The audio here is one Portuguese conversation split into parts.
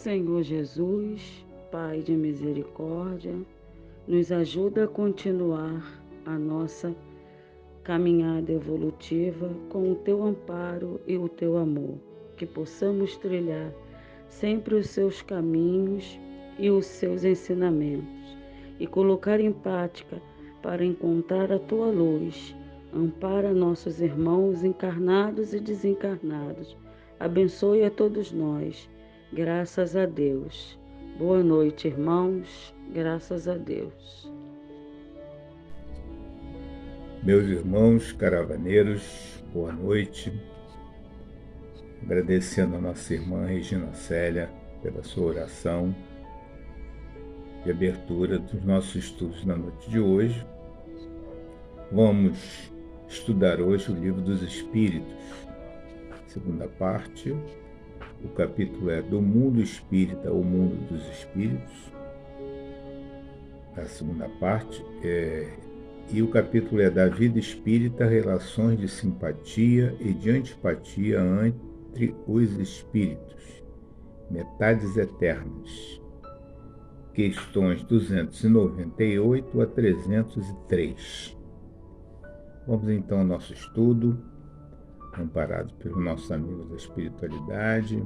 Senhor Jesus, Pai de misericórdia, nos ajuda a continuar a nossa caminhada evolutiva com o Teu amparo e o Teu amor, que possamos trilhar sempre os Seus caminhos e os Seus ensinamentos e colocar em prática para encontrar a Tua luz. Ampara nossos irmãos encarnados e desencarnados. Abençoe a todos nós. Graças a Deus. Boa noite, irmãos. Graças a Deus. Meus irmãos caravaneiros, boa noite. Agradecendo a nossa irmã Regina Célia pela sua oração de abertura dos nossos estudos na noite de hoje. Vamos estudar hoje o Livro dos Espíritos, segunda parte. O capítulo é do mundo espírita, o mundo dos espíritos. A segunda parte e o capítulo é da vida espírita, relações de simpatia e de antipatia entre os espíritos, metades eternas. Questões 298 a 303. Vamos então ao nosso estudo, amparados pelos nossos amigos da espiritualidade,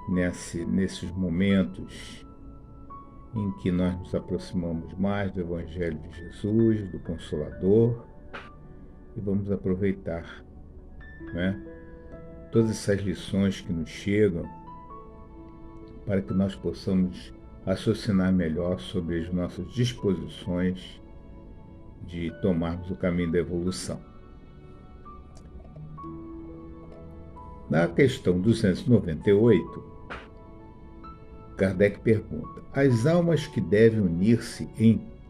nesses momentos em que nós nos aproximamos mais do Evangelho de Jesus, do Consolador, e vamos aproveitar, todas essas lições que nos chegam para que nós possamos raciocinar melhor sobre as nossas disposições de tomarmos o caminho da evolução. Na questão 298, Kardec pergunta: as almas que devem unir-se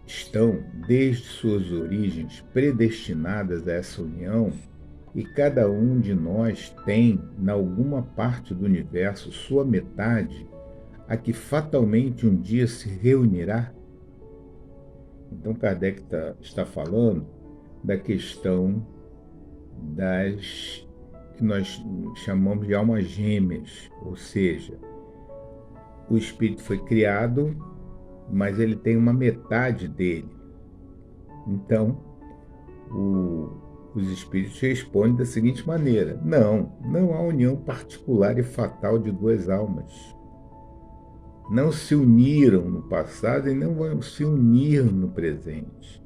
estão, desde suas origens, predestinadas a essa união, e cada um de nós tem, em alguma parte do universo, sua metade, a que fatalmente um dia se reunirá? Então Kardec está falando da questão das que nós chamamos de almas gêmeas, ou seja, o espírito foi criado, mas ele tem uma metade dele. Então, os espíritos respondem da seguinte maneira: não há união particular e fatal de duas almas. Não se uniram no passado e não vão se unir no presente.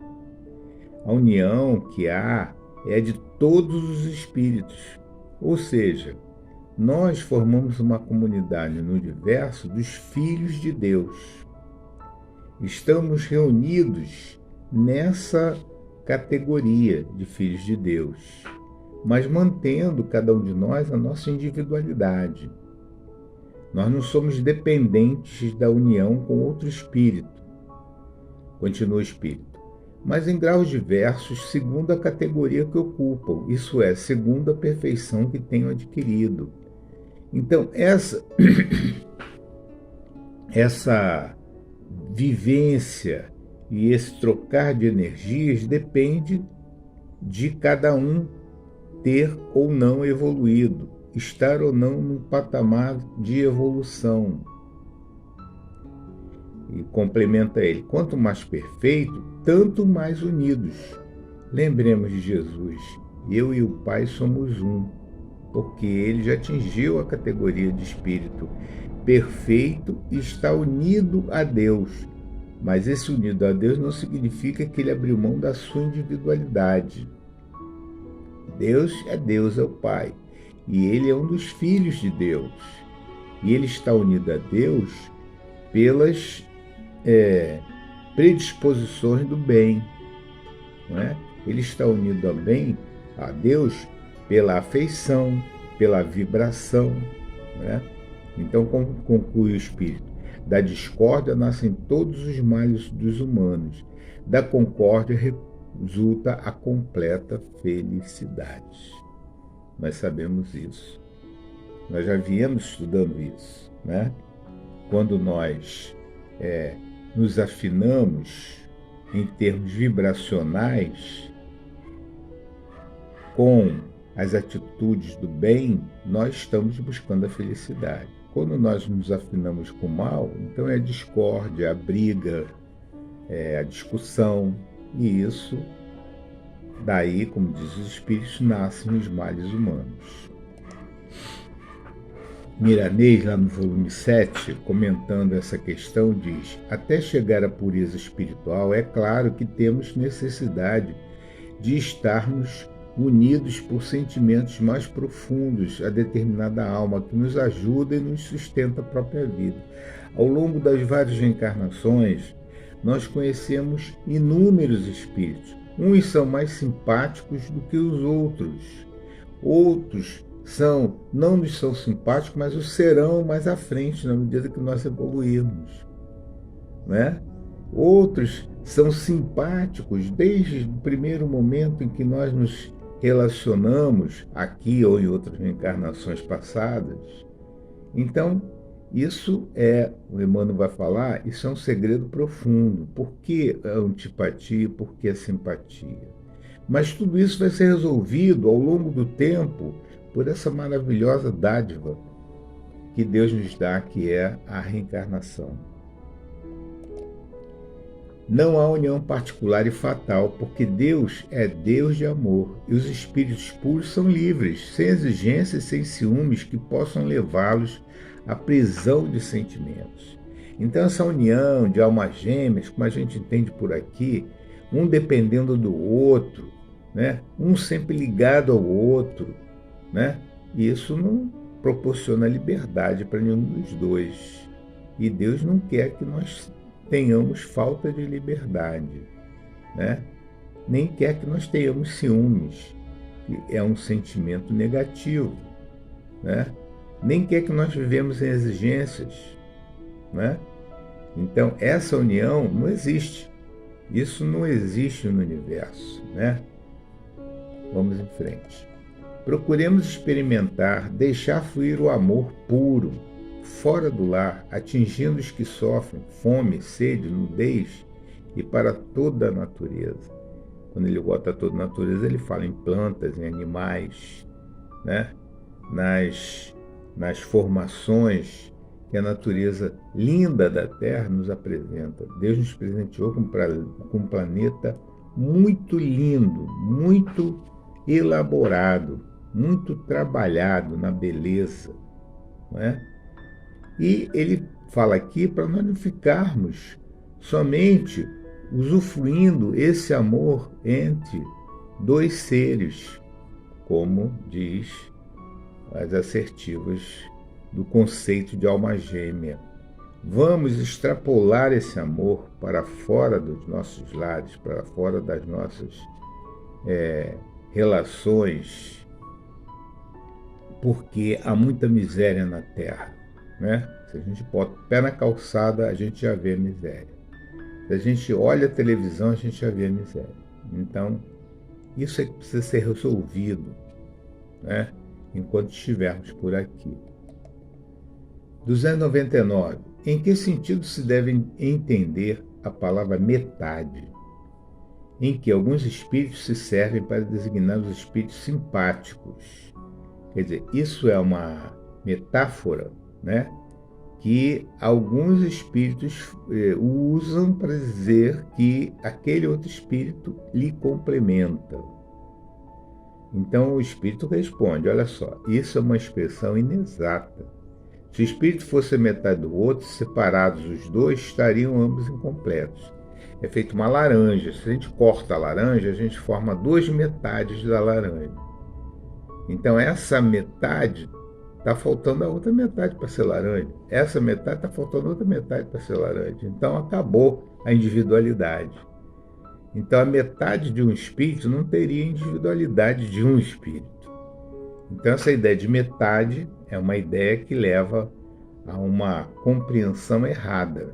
A união que há é de todos os espíritos, ou seja, nós formamos uma comunidade no universo dos filhos de Deus. Estamos reunidos nessa categoria de filhos de Deus, mas mantendo cada um de nós a nossa individualidade. Nós não somos dependentes da união com outro espírito, continua o espírito, mas em graus diversos, segundo a categoria que ocupam, isso é, segundo a perfeição que tenham adquirido. Então, essa vivência e esse trocar de energias depende de cada um ter ou não evoluído, estar ou não num patamar de evolução. E complementa ele: quanto mais perfeito, tanto mais unidos. Lembremos de Jesus: eu e o Pai somos um, porque ele já atingiu a categoria de espírito perfeito e está unido a Deus. Mas esse unido a Deus não significa que ele abriu mão da sua individualidade. Deus, é o Pai. E ele é um dos filhos de Deus. E ele está unido a Deus pelas predisposições do bem. Não é? Ele está unido a Deus pela afeição, pela vibração. Não é? Então, como conclui o Espírito? Da discórdia nascem todos os males dos humanos. Da concórdia resulta a completa felicidade. Nós sabemos isso. Nós já viemos estudando isso, né? Quando nós nos afinamos em termos vibracionais com as atitudes do bem, nós estamos buscando a felicidade. Quando nós nos afinamos com o mal, então é a discórdia, a briga, a discussão, e isso, daí, como diz os espíritos, nascem os males humanos. Miranês, lá no volume 7, comentando essa questão, diz: até chegar à pureza espiritual, é claro que temos necessidade de estarmos unidos por sentimentos mais profundos a determinada alma que nos ajuda e nos sustenta a própria vida. Ao longo das várias reencarnações, nós conhecemos inúmeros espíritos. Uns são mais simpáticos do que os outros. Outros não nos são simpáticos, mas o serão mais à frente, na medida que nós evoluirmos. Né? Outros são simpáticos desde o primeiro momento em que nós nos relacionamos, aqui ou em outras reencarnações passadas. Então, isso o Emmanuel vai falar, isso é um segredo profundo. Por que a antipatia, por que a simpatia? Mas tudo isso vai ser resolvido ao longo do tempo por essa maravilhosa dádiva que Deus nos dá, que é a reencarnação. Não há união particular e fatal, porque Deus é Deus de amor, e os espíritos puros são livres, sem exigências e sem ciúmes que possam levá-los à prisão de sentimentos. Então essa união de almas gêmeas, como a gente entende por aqui, um dependendo do outro, né? Um sempre ligado ao outro, né? E isso não proporciona liberdade para nenhum dos dois. E Deus não quer que nós tenhamos falta de liberdade, né? Nem quer que nós tenhamos ciúmes, que é um sentimento negativo, né? Nem quer que nós vivemos em exigências, né? Então essa união não existe. Isso não existe no universo, né? Vamos em frente. Procuremos experimentar, deixar fluir o amor puro, fora do lar, atingindo os que sofrem fome, sede, nudez e para toda a natureza. Quando ele bota toda a natureza, ele fala em plantas, em animais, né? Nas formações que a natureza linda da Terra nos apresenta. Deus nos presenteou com um planeta muito lindo, muito elaborado, muito trabalhado na beleza, não é? E ele fala aqui para nós não ficarmos somente usufruindo esse amor entre dois seres, como diz as assertivas do conceito de alma gêmea. Vamos extrapolar esse amor para fora dos nossos lares, para fora das nossas relações, porque há muita miséria na Terra, né? Se a gente bota o pé na calçada, a gente já vê a miséria. Se a gente olha a televisão, a gente já vê a miséria. Então, isso é que precisa ser resolvido, né? Enquanto estivermos por aqui. 299. Em que sentido se deve entender a palavra metade? Em que alguns espíritos se servem para designar os espíritos simpáticos. Quer dizer, isso é uma metáfora, né, que alguns espíritos usam para dizer que aquele outro espírito lhe complementa. Então o espírito responde: olha só, isso é uma expressão inexata. Se o espírito fosse a metade do outro, separados os dois, estariam ambos incompletos. É feito uma laranja. Se a gente corta a laranja, a gente forma duas metades da laranja. Então essa metade está faltando a outra metade para ser laranja. Essa metade está faltando a outra metade para ser laranja. Então acabou a individualidade. Então a metade de um espírito não teria individualidade de um espírito. Então essa ideia de metade é uma ideia que leva a uma compreensão errada.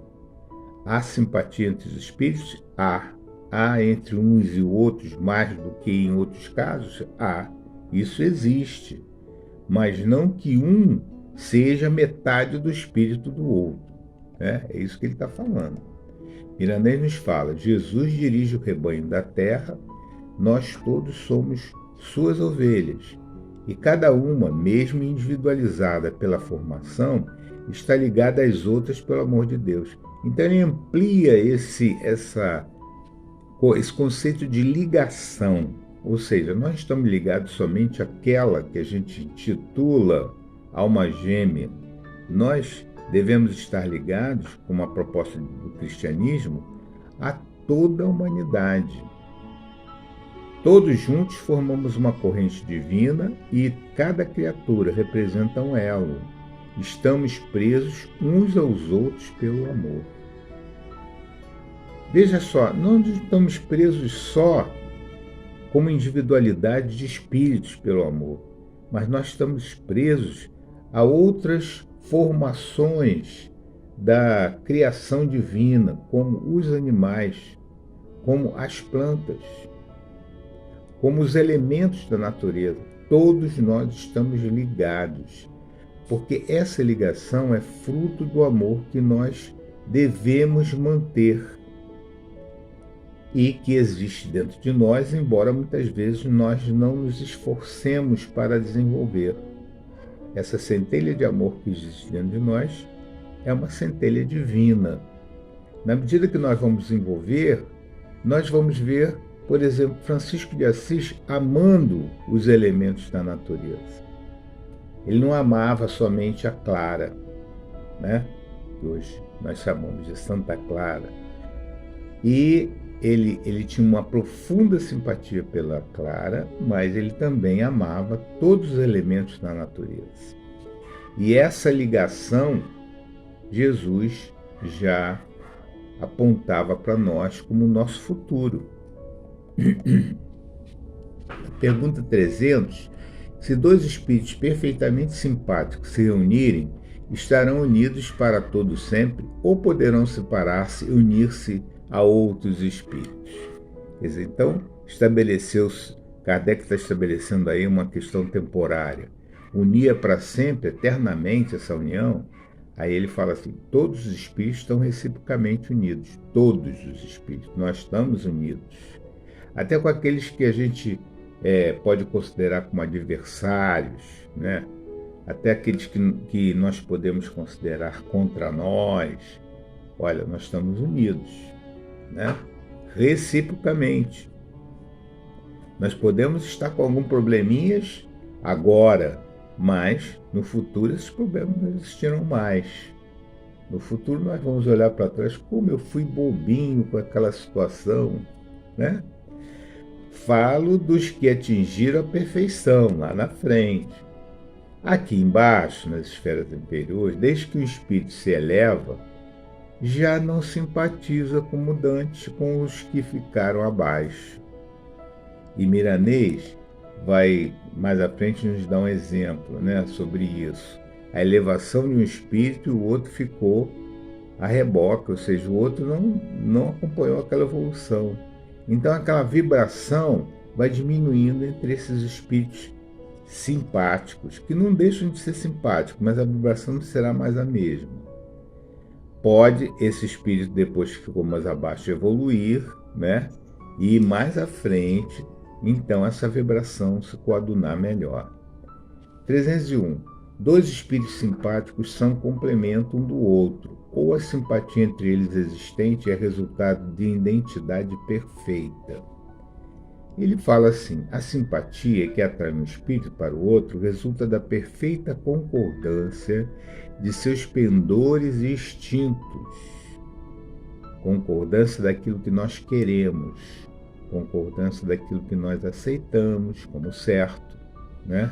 Há simpatia entre os espíritos? Há entre uns e outros mais do que em outros casos? Há. Isso existe. Mas não que um seja metade do espírito do outro, né? É isso que ele está falando. Miranês nos fala: Jesus dirige o rebanho da terra, nós todos somos suas ovelhas. E cada uma, mesmo individualizada pela formação, está ligada às outras pelo amor de Deus. Então ele amplia esse conceito de ligação, ou seja, nós estamos ligados somente àquela que a gente intitula alma gêmea. Nós devemos estar ligados, como a proposta do cristianismo, a toda a humanidade. Todos juntos formamos uma corrente divina e cada criatura representa um elo. Estamos presos uns aos outros pelo amor. Veja só, não estamos presos só como individualidade de espíritos pelo amor, mas nós estamos presos a outras formações da criação divina, como os animais, como as plantas, como os elementos da natureza. Todos nós estamos ligados, porque essa ligação é fruto do amor que nós devemos manter e que existe dentro de nós, embora muitas vezes nós não nos esforcemos para desenvolver. Essa centelha de amor que existe dentro de nós é uma centelha divina. Na medida que nós vamos desenvolver, nós vamos ver, por exemplo, Francisco de Assis amando os elementos da natureza. Ele não amava somente a Clara, né? Que hoje nós chamamos de Santa Clara. E ele tinha uma profunda simpatia pela Clara, mas ele também amava todos os elementos da natureza. E essa ligação, Jesus já apontava para nós como nosso futuro. Pergunta 300. Se dois espíritos perfeitamente simpáticos se reunirem, estarão unidos para todo sempre ou poderão separar-se e unir-se a outros espíritos? Quer dizer, então, Kardec está estabelecendo aí uma questão temporária. Unir para sempre, eternamente, essa união? Aí ele fala assim, todos os espíritos estão reciprocamente unidos. Todos os espíritos, nós estamos unidos. Até com aqueles que a gente pode considerar como adversários, né? Até aqueles que nós podemos considerar contra nós. Olha, nós estamos unidos, né? Reciprocamente. Nós podemos estar com alguns probleminhas agora, mas no futuro esses problemas não existirão mais. No futuro nós vamos olhar para trás, como eu fui bobinho com aquela situação, né? Falo dos que atingiram a perfeição lá na frente. Aqui embaixo, nas esferas inferiores, desde que o espírito se eleva, já não simpatiza como dantes com os que ficaram abaixo. E Milanês vai mais à frente nos dar um exemplo, né, sobre isso. A elevação de um espírito e o outro ficou a reboque, ou seja, o outro não acompanhou aquela evolução. Então aquela vibração vai diminuindo entre esses espíritos simpáticos, que não deixam de ser simpáticos, mas a vibração não será mais a mesma. Pode esse espírito, depois que ficou mais abaixo, evoluir, né? E mais à frente, então, essa vibração se coadunar melhor. 301. Dois espíritos simpáticos são complemento um do outro, ou a simpatia entre eles existente é resultado de identidade perfeita. Ele fala assim, a simpatia que atrai um espírito para o outro resulta da perfeita concordância de seus pendores e instintos, concordância daquilo que nós queremos, concordância daquilo que nós aceitamos como certo, né?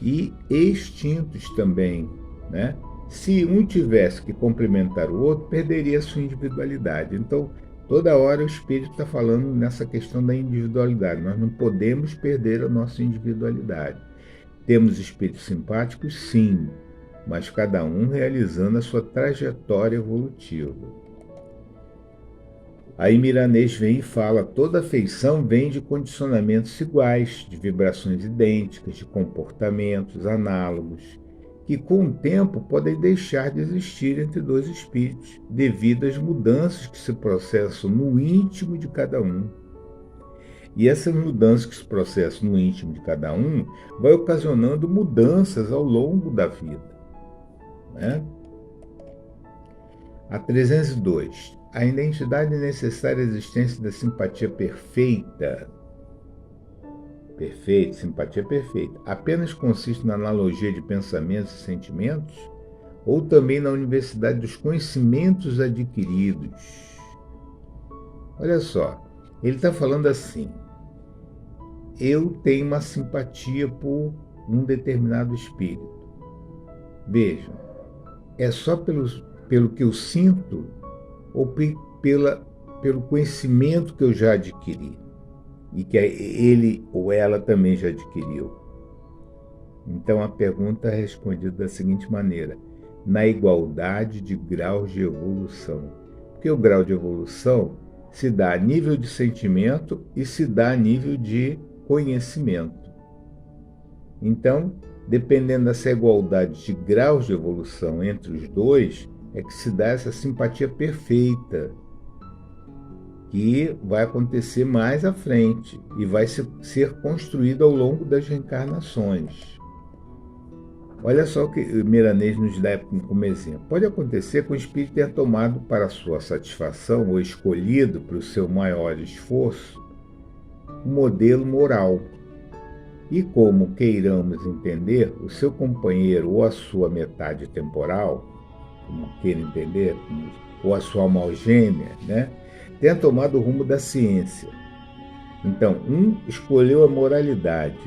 E instintos também, né? Se um tivesse que complementar o outro, perderia a sua individualidade. Então, toda hora o Espírito está falando nessa questão da individualidade. Nós não podemos perder a nossa individualidade. Temos espíritos simpáticos, sim, mas cada um realizando a sua trajetória evolutiva. Aí Milanês vem e fala, toda afeição vem de condicionamentos iguais, de vibrações idênticas, de comportamentos análogos, que com o tempo podem deixar de existir entre dois espíritos, devido às mudanças que se processam no íntimo de cada um. E essas mudanças que se processam no íntimo de cada um vai ocasionando mudanças ao longo da vida, né? A 302. A identidade necessária à existência da simpatia perfeita. Perfeito, simpatia perfeita. Apenas consiste na analogia de pensamentos e sentimentos ou também na universidade dos conhecimentos adquiridos. Olha só, ele está falando assim: eu tenho uma simpatia por um determinado espírito. Vejam, é só pelo que eu sinto ou pelo conhecimento que eu já adquiri e que ele ou ela também já adquiriu? Então a pergunta é respondida da seguinte maneira: na igualdade de graus de evolução. Porque o grau de evolução se dá a nível de sentimento e se dá a nível de conhecimento. Então, dependendo dessa igualdade de graus de evolução entre os dois, é que se dá essa simpatia perfeita, que vai acontecer mais à frente e vai ser construída ao longo das reencarnações. Olha só o que o Milanês nos dá como exemplo. Pode acontecer que o espírito tenha tomado para sua satisfação ou escolhido para o seu maior esforço um modelo moral. E como queiramos entender, o seu companheiro ou a sua metade temporal, como queira entender, ou a sua alma gêmea, né, tenha tomado o rumo da ciência. Então, um escolheu a moralidade,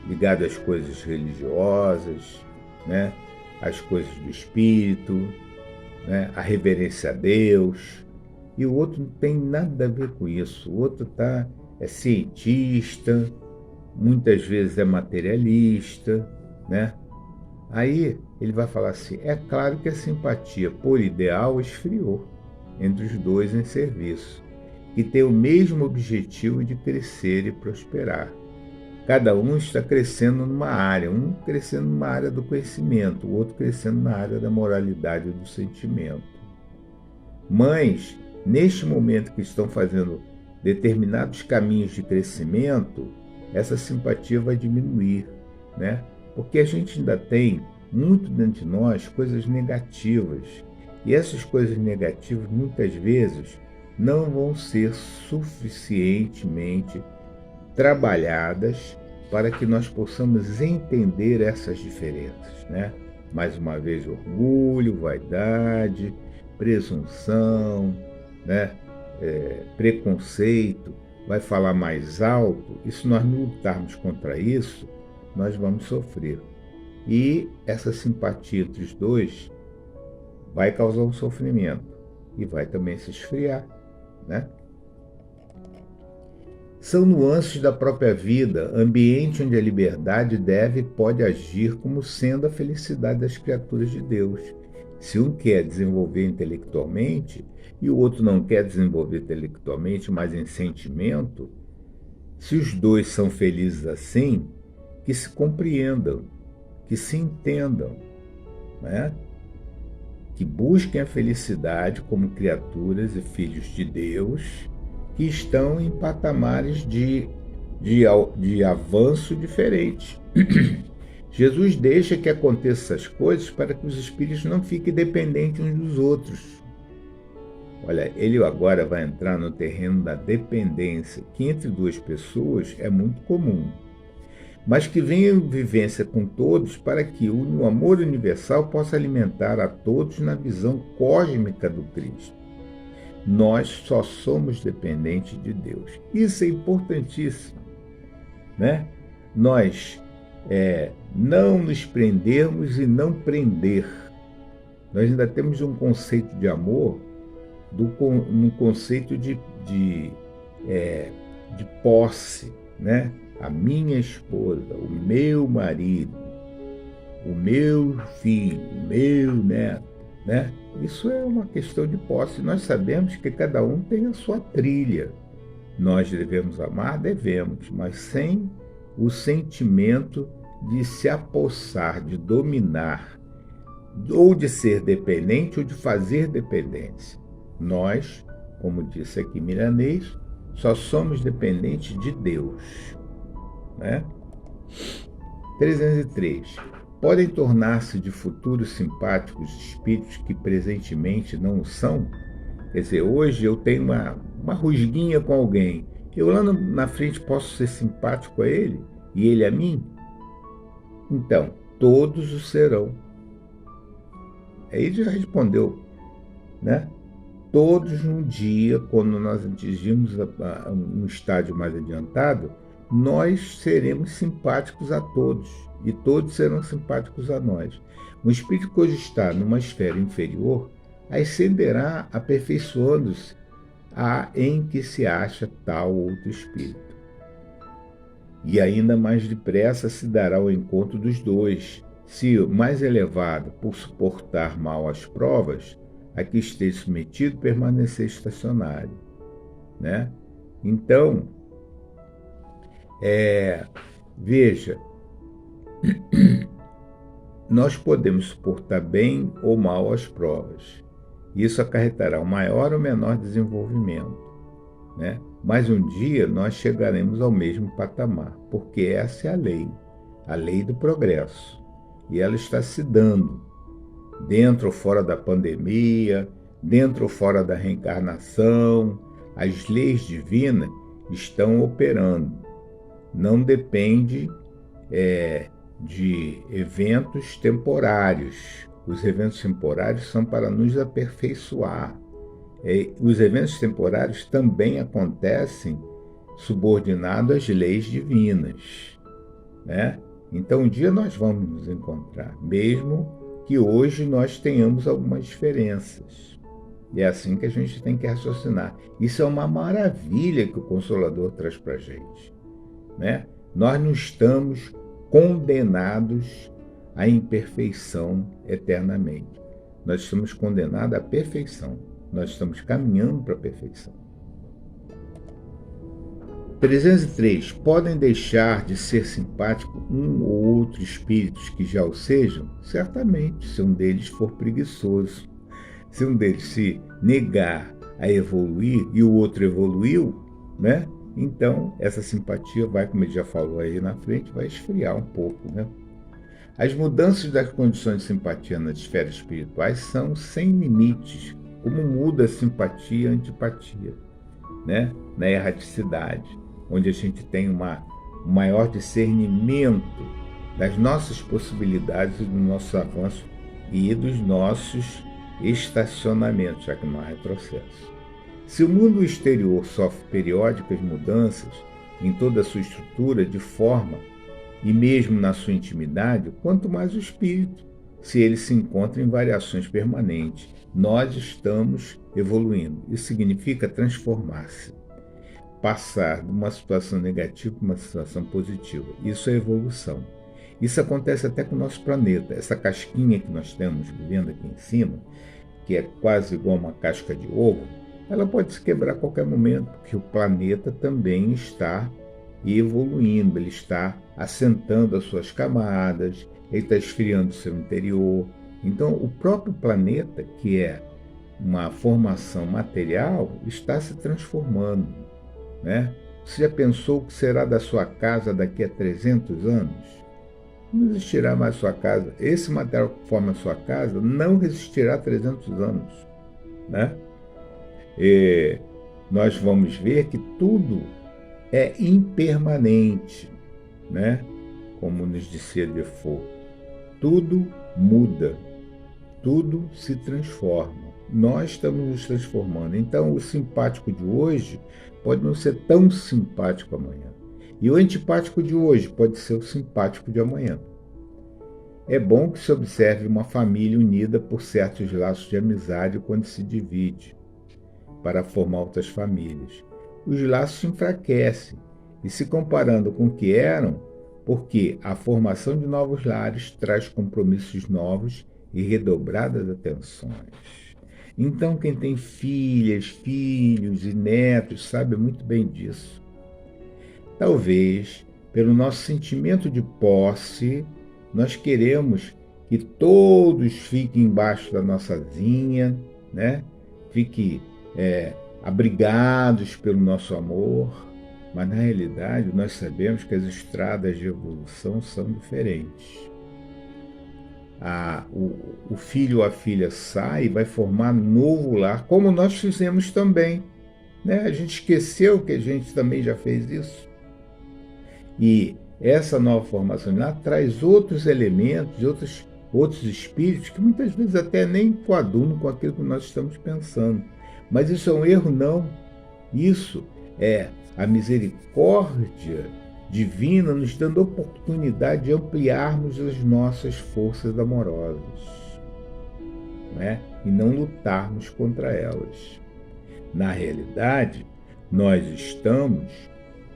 ligado às coisas religiosas, né, às coisas do espírito, né, a reverência a Deus, e o outro não tem nada a ver com isso. O outro é cientista, muitas vezes é materialista, né? Aí ele vai falar assim: é claro que a simpatia por ideal esfriou entre os dois em serviço, que tem o mesmo objetivo de crescer e prosperar. Cada um está crescendo numa área, um crescendo numa área do conhecimento, o outro crescendo na área da moralidade e do sentimento. Mas, neste momento que estão fazendo determinados caminhos de crescimento, essa simpatia vai diminuir, né? Porque a gente ainda tem muito dentro de nós coisas negativas, e essas coisas negativas muitas vezes não vão ser suficientemente trabalhadas para que nós possamos entender essas diferenças, né? Mais uma vez, orgulho, vaidade, presunção, né? Preconceito, vai falar mais alto, e se nós não lutarmos contra isso, nós vamos sofrer. E essa simpatia entre os dois vai causar um sofrimento e vai também se esfriar, né? São nuances da própria vida, ambiente onde a liberdade deve e pode agir como sendo a felicidade das criaturas de Deus. Se um quer desenvolver intelectualmente e o outro não quer desenvolver intelectualmente, mas em sentimento, se os dois são felizes assim, que se compreendam, que se entendam, né? Que busquem a felicidade como criaturas e filhos de Deus, que estão em patamares de avanço diferente. Jesus deixa que aconteçam essas coisas para que os espíritos não fiquem dependentes uns dos outros. Olha, ele agora vai entrar no terreno da dependência, que entre duas pessoas é muito comum, mas que venha em vivência com todos para que o amor universal possa alimentar a todos na visão cósmica do Cristo. Nós só somos dependentes de Deus. Isso é importantíssimo, né? Nós não nos prendermos e não prender. Nós ainda temos um conceito de amor, um conceito de posse, né? A minha esposa, o meu marido, o meu filho, o meu neto, né? Isso é uma questão de posse. Nós sabemos que cada um tem a sua trilha. Nós devemos amar, devemos, mas sem o sentimento de se apossar, de dominar, ou de ser dependente ou de fazer dependência. Nós, como disse aqui Milanês, Só somos dependentes de Deus, né? 303. Podem tornar-se de futuros simpáticos espíritos que presentemente não o são? Quer dizer, hoje eu tenho uma rusguinha com alguém. Eu lá na frente posso ser simpático a ele e ele a mim? Então, todos o serão. Aí já respondeu, né? Todos um dia, quando nós atingirmos um estágio mais adiantado, nós seremos simpáticos a todos e todos serão simpáticos a nós. Um espírito que hoje está numa esfera inferior ascenderá aperfeiçoando-se em que se acha tal outro espírito. E ainda mais depressa se dará o encontro dos dois, se o mais elevado, por suportar mal as provas, a que esteja submetido, permanecer estacionário, né? Então, veja, nós podemos suportar bem ou mal as provas. Isso acarretará um maior ou menor desenvolvimento, né? Mas um dia nós chegaremos ao mesmo patamar, porque essa é a lei do progresso. E ela está se dando, dentro ou fora da pandemia, dentro ou fora da reencarnação, as leis divinas estão operando. Não depende de eventos temporários. Os eventos temporários são para nos aperfeiçoar. Os eventos temporários também acontecem subordinados às leis divinas, né? Então, um dia nós vamos nos encontrar, mesmo que hoje nós tenhamos algumas diferenças. E é assim que a gente tem que raciocinar. Isso é uma maravilha que o Consolador traz para a gente, né? Nós não estamos condenados à imperfeição eternamente. Nós estamos condenados à perfeição. Nós estamos caminhando para a perfeição. 303. Podem deixar de ser simpático um ou outro espíritos que já o sejam? Certamente, se um deles for preguiçoso. Se um deles se negar a evoluir e o outro evoluiu, né? Então, essa simpatia vai, como ele já falou aí na frente, vai esfriar um pouco, né? As mudanças das condições de simpatia nas esferas espirituais são sem limites, como muda a simpatia e a antipatia, né? Na erraticidade, onde a gente tem um maior discernimento das nossas possibilidades, do nosso avanço e dos nossos estacionamentos, já que não há retrocesso. Se o mundo exterior sofre periódicas mudanças em toda a sua estrutura, de forma e mesmo na sua intimidade, quanto mais o espírito, se ele se encontra em variações permanentes. Nós estamos evoluindo. Isso significa transformar-se, passar de uma situação negativa para uma situação positiva. Isso é evolução. Isso acontece até com o nosso planeta. Essa casquinha que nós temos vivendo aqui em cima, que é quase igual uma casca de ovo, ela pode se quebrar a qualquer momento, porque o planeta também está evoluindo, ele está assentando as suas camadas, ele está esfriando o seu interior. Então, o próprio planeta, que é uma formação material, está se transformando, né? Você já pensou o que será da sua casa daqui a 300 anos? Não existirá mais sua casa. Esse material que forma a sua casa não resistirá a 300 anos, né? E nós vamos ver que tudo é impermanente, né? Como nos dizia Defoe, tudo muda, tudo se transforma. Nós estamos nos transformando. Então, o simpático de hoje pode não ser tão simpático amanhã. E o antipático de hoje pode ser o simpático de amanhã. É bom que se observe uma família unida por certos laços de amizade quando se divide para formar outras famílias. Os laços se enfraquecem e se comparando com o que eram, porque a formação de novos lares traz compromissos novos e redobradas atenções. Então, quem tem filhas, filhos e netos sabe muito bem disso. Talvez, pelo nosso sentimento de posse, nós queremos que todos fiquem embaixo da nossa asinha, né? Fique abrigados pelo nosso amor, mas na realidade nós sabemos que as estradas de evolução são diferentes. O filho ou a filha sai e vai formar novo lar, como nós fizemos também. Né? A gente esqueceu que a gente também já fez isso. E essa nova formação de lar traz outros elementos, outros espíritos que muitas vezes até nem coadunam com aquilo que nós estamos pensando. Mas isso é um erro? Não. Isso é a misericórdia divina nos dando oportunidade de ampliarmos as nossas forças amorosas, né? E não lutarmos contra elas. Na realidade, nós estamos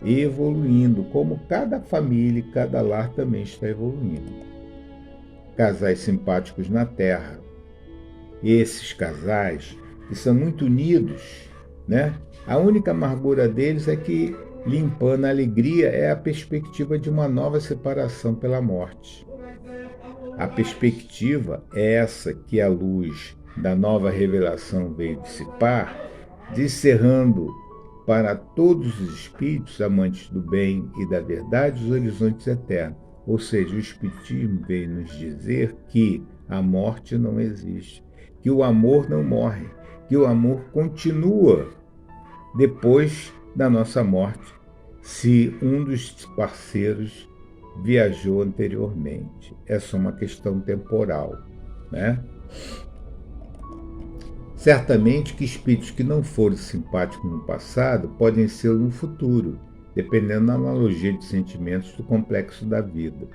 evoluindo, como cada família e cada lar também está evoluindo. Casais simpáticos na Terra. Esses casais que são muito unidos, né? A única amargura deles é que, limpando a alegria, é a perspectiva de uma nova separação pela morte. A perspectiva é essa que a luz da nova revelação veio dissipar, descerrando para todos os espíritos amantes do bem e da verdade os horizontes eternos. Ou seja, o Espiritismo veio nos dizer que a morte não existe, que o amor não morre, que o amor continua depois da nossa morte, se um dos parceiros viajou anteriormente. É só uma questão temporal, né? Certamente que espíritos que não foram simpáticos no passado podem ser no futuro, dependendo da analogia de sentimentos do complexo da vida.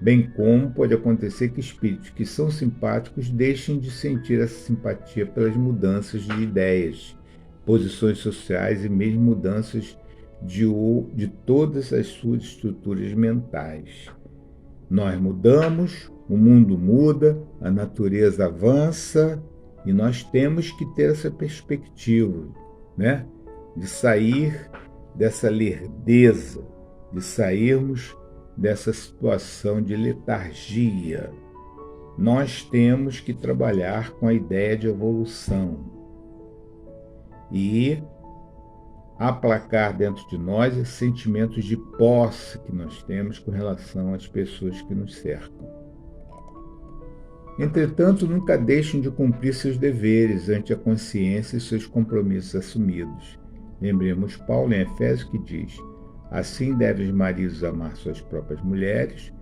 Bem como pode acontecer que espíritos que são simpáticos deixem de sentir essa simpatia pelas mudanças de ideias, posições sociais e mesmo mudanças de todas as suas estruturas mentais. Nós mudamos, o mundo muda, a natureza avança e nós temos que ter essa perspectiva, né? De sair dessa lerdeza, de sairmos dessa situação de letargia. Nós temos que trabalhar com a ideia de evolução e aplacar dentro de nós esses sentimentos de posse que nós temos com relação às pessoas que nos cercam. Entretanto, nunca deixem de cumprir seus deveres ante a consciência e seus compromissos assumidos. Lembremos Paulo em Efésios que diz: assim devem os maridos amar suas próprias mulheres,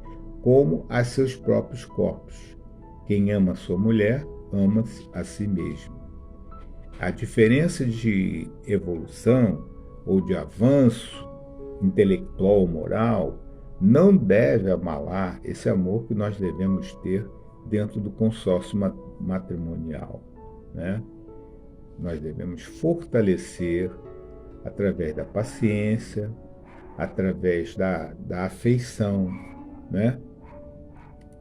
como a seus próprios corpos. Quem ama sua mulher, ama-se a si mesmo. A diferença de evolução ou de avanço intelectual ou moral não deve abalar esse amor que nós devemos ter dentro do consórcio matrimonial, né? Nós devemos fortalecer através da paciência, através da afeição, né?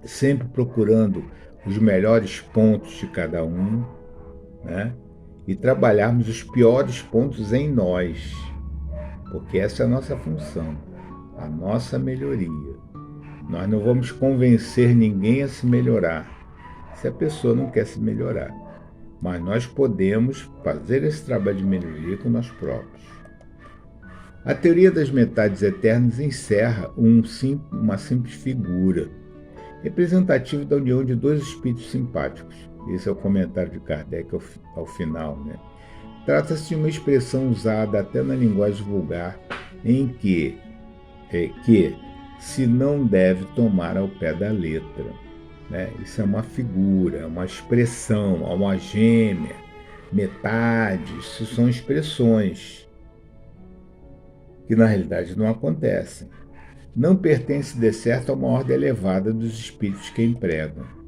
Sempre procurando os melhores pontos de cada um, né? E trabalharmos os piores pontos em nós, porque essa é a nossa função, a nossa melhoria. Nós não vamos convencer ninguém a se melhorar, se a pessoa não quer se melhorar, mas nós podemos fazer esse trabalho de melhoria com nós próprios. A teoria das metades eternas encerra uma simples figura, representativa da união de dois espíritos simpáticos. Esse é o comentário de Kardec ao final, né? Trata-se de uma expressão usada até na linguagem vulgar, em que se não deve tomar ao pé da letra, né? Isso é uma figura, uma expressão, alma gêmea, metades, isso são expressões que na realidade não acontecem. Não pertence de certo a uma ordem elevada dos espíritos que empregam.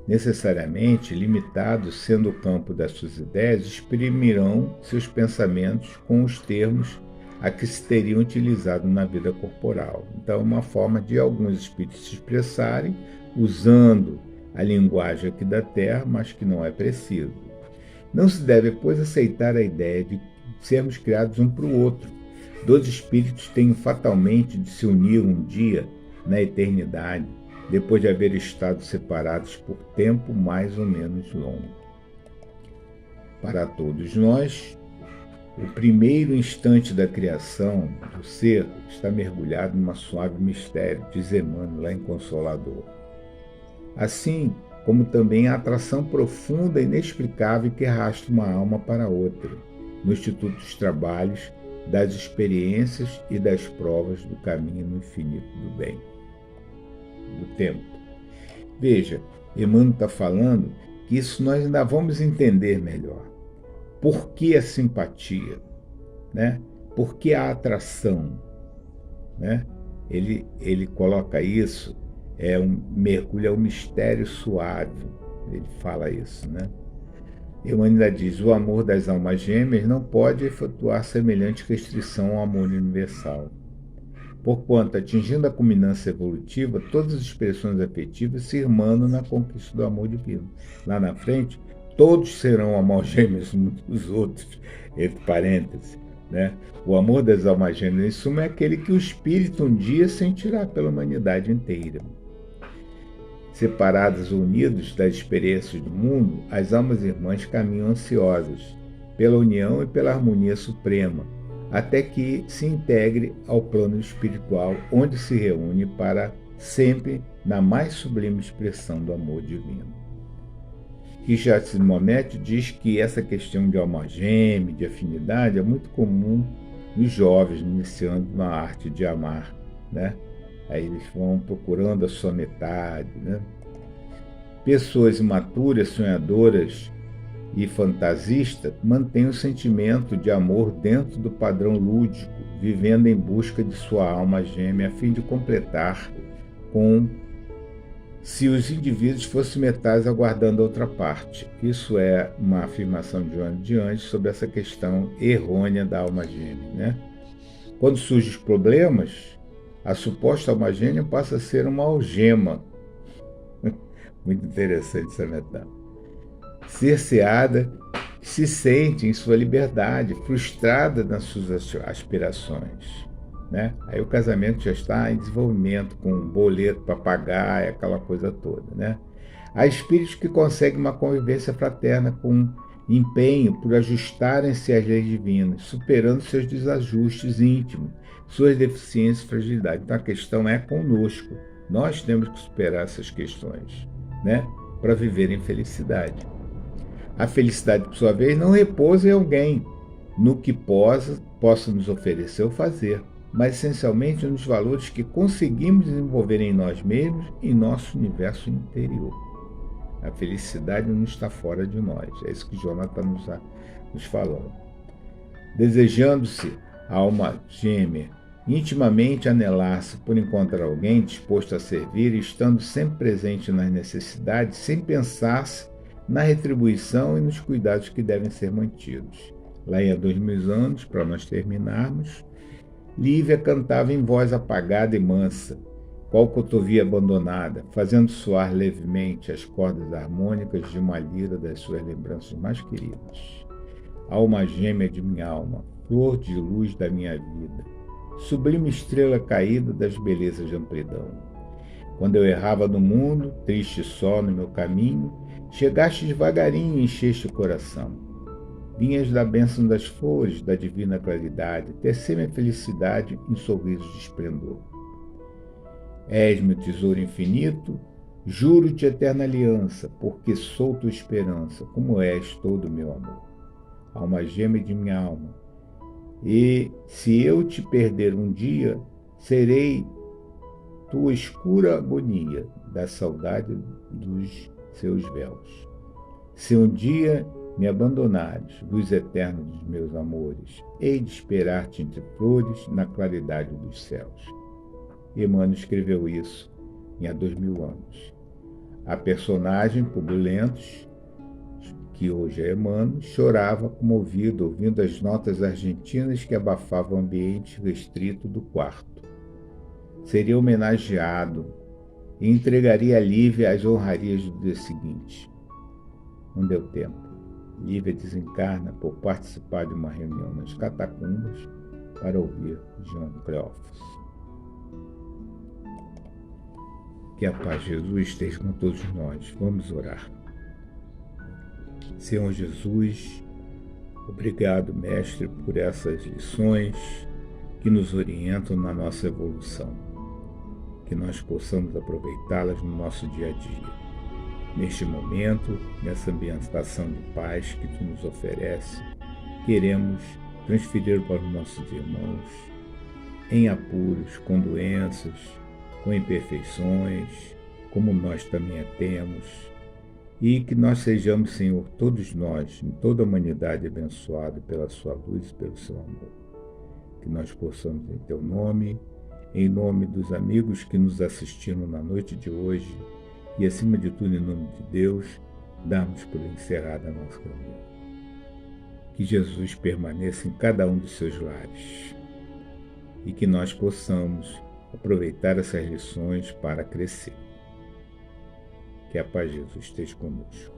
Necessariamente limitados, sendo o campo das suas ideias, exprimirão seus pensamentos com os termos a que se teriam utilizado na vida corporal. Então, uma forma de alguns espíritos se expressarem usando a linguagem aqui da Terra, mas que não é preciso. Não se deve, pois, aceitar a ideia de sermos criados um para o outro. Dois espíritos têm fatalmente de se unir um dia na eternidade, depois de haver estado separados por tempo mais ou menos longo. Para todos nós, O primeiro instante da criação do ser está mergulhado numa suave mistério, diz Emmanuel lá em Consolador. Assim como também a atração profunda e inexplicável que arrasta uma alma para outra, no Instituto dos Trabalhos, das experiências e das provas do caminho no infinito do bem, do tempo. Veja, Emmanuel está falando que isso nós ainda vamos entender melhor. Por que a simpatia? Né? Por que a atração? Né? Ele coloca isso, mergulho, é um mistério suave. Ele fala isso. Né? Emmanuel ainda diz, o amor das almas gêmeas não pode efetuar semelhante restrição ao amor universal. Porquanto, atingindo a culminância evolutiva, todas as expressões afetivas se irmanam na conquista do amor divino. Lá na frente, todos serão almas gêmeas uns dos outros, entre parênteses. Né? O amor das almas gêmeas, em suma, é aquele que o Espírito um dia sentirá pela humanidade inteira. Separadas ou unidas das experiências do mundo, as almas irmãs caminham ansiosas pela união e pela harmonia suprema, até que se integre ao plano espiritual, onde se reúne para sempre na mais sublime expressão do amor divino. Richard Simonetti diz que essa questão de alma gêmea, de afinidade, é muito comum nos jovens iniciando na arte de amar, né? Aí eles vão procurando a sua metade, né? Pessoas imaturas, sonhadoras e fantasistas mantêm o sentimento de amor dentro do padrão lúdico, vivendo em busca de sua alma gêmea, a fim de completar com se os indivíduos fossem metais aguardando a outra parte. Isso é uma afirmação de Joana de Anjos sobre essa questão errônea da alma gêmea. Né? Quando surgem os problemas, a suposta alma gêmea passa a ser uma algema. Muito interessante essa metáfora. Cerceada, se sente em sua liberdade, frustrada nas suas aspirações. Né? Aí o casamento já está em desenvolvimento, com um boleto para pagar, aquela coisa toda. Né? Há espíritos que conseguem uma convivência fraterna com empenho por ajustarem-se às leis divinas, superando seus desajustes íntimos, suas deficiências e fragilidades. Então a questão é conosco. Nós temos que superar essas questões, né? Para viver em felicidade. A felicidade, por sua vez, não repousa em alguém, no que possa nos oferecer ou fazer, mas essencialmente nos valores que conseguimos desenvolver em nós mesmos e em nosso universo interior. A felicidade não está fora de nós. É isso que Jonathan está nos falando. Desejando-se a alma gêmea, intimamente anelar-se por encontrar alguém disposto a servir, estando sempre presente nas necessidades, sem pensar-se na retribuição e nos cuidados que devem ser mantidos. Lá em Há 2000 anos, para nós terminarmos, Lívia cantava em voz apagada e mansa, qual cotovia abandonada, fazendo soar levemente as cordas harmônicas de uma lira das suas lembranças mais queridas. Alma gêmea de minha alma, flor de luz da minha vida, sublime estrela caída das belezas de amplidão. Quando eu errava no mundo, triste só no meu caminho, chegaste devagarinho e encheste o coração. Vinhas da bênção das flores, da divina claridade, tecei-me a felicidade em sorrisos de esplendor. És meu tesouro infinito, juro-te eterna aliança, porque sou tua esperança, como és todo o meu amor. Alma gêmea de minha alma, e se eu te perder um dia, serei tua escura agonia da saudade dos seus véus. Se um dia me abandonares, luz eterna dos meus amores, hei de esperar-te entre flores na claridade dos céus. Emmanuel escreveu isso há 2000 anos. A personagem Publio Lentos, que hoje é Emmanuel, chorava comovido ouvindo as notas argentinas que abafavam o ambiente restrito do quarto. Seria homenageado e entregaria a Lívia as honrarias do dia seguinte. Não deu tempo. Lívia desencarna por participar de uma reunião nas catacumbas para ouvir João Cleófas. Que a paz de Jesus esteja com todos nós. Vamos orar. Senhor Jesus, Obrigado, Mestre, por essas lições que nos orientam na nossa evolução. Que nós possamos aproveitá-las no nosso dia a dia. Neste momento, nessa ambientação de paz que Tu nos oferece, queremos transferir para os nossos irmãos em apuros, com doenças, com imperfeições, como nós também a temos, e que nós sejamos, Senhor, todos nós, em toda a humanidade, abençoados pela Sua luz e pelo Seu amor. Que nós possamos, em Teu nome, em nome dos amigos que nos assistiram na noite de hoje, e acima de tudo, em nome de Deus, darmos por encerrada a nossa reunião. Que Jesus permaneça em cada um dos seus lares e que nós possamos aproveitar essas lições para crescer. Que a paz de Jesus esteja conosco.